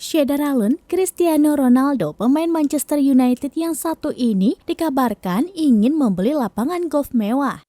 Shedaralun Cristiano Ronaldo, pemain Manchester United yang satu ini, dikabarkan ingin membeli lapangan golf mewah.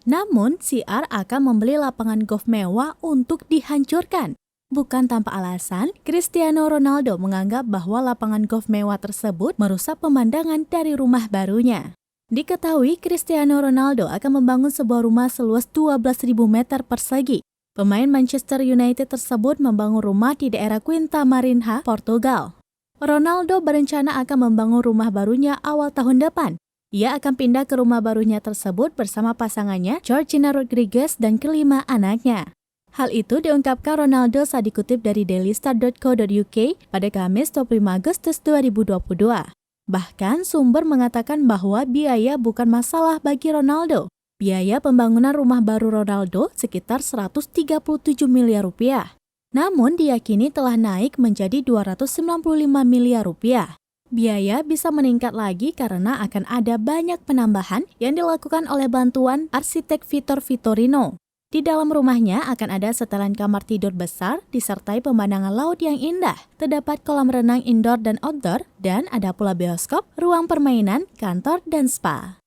Namun, CR akan membeli lapangan golf mewah untuk dihancurkan. Bukan tanpa alasan, Cristiano Ronaldo menganggap bahwa lapangan golf mewah tersebut merusak pemandangan dari rumah barunya. Diketahui Cristiano Ronaldo akan membangun sebuah rumah seluas 12.000 meter persegi. Pemain Manchester United tersebut membangun rumah di daerah Quinta Marinha, Portugal. Ronaldo berencana akan membangun rumah barunya awal tahun depan. Ia akan pindah ke rumah barunya tersebut bersama pasangannya, Georgina Rodriguez, dan kelima anaknya. Hal itu diungkapkan Ronaldo saat dikutip dari dailystar.co.uk pada Kamis 25 Agustus 2022. Bahkan sumber mengatakan bahwa biaya bukan masalah bagi Ronaldo. Biaya pembangunan rumah baru Ronaldo sekitar 137 miliar rupiah. Namun diyakini telah naik menjadi 295 miliar rupiah. Biaya bisa meningkat lagi karena akan ada banyak penambahan yang dilakukan oleh bantuan arsitek Vitor Vitorino. Di dalam rumahnya akan ada setelan kamar tidur besar disertai pemandangan laut yang indah. Terdapat kolam renang indoor dan outdoor dan ada pula bioskop, ruang permainan, kantor, dan spa.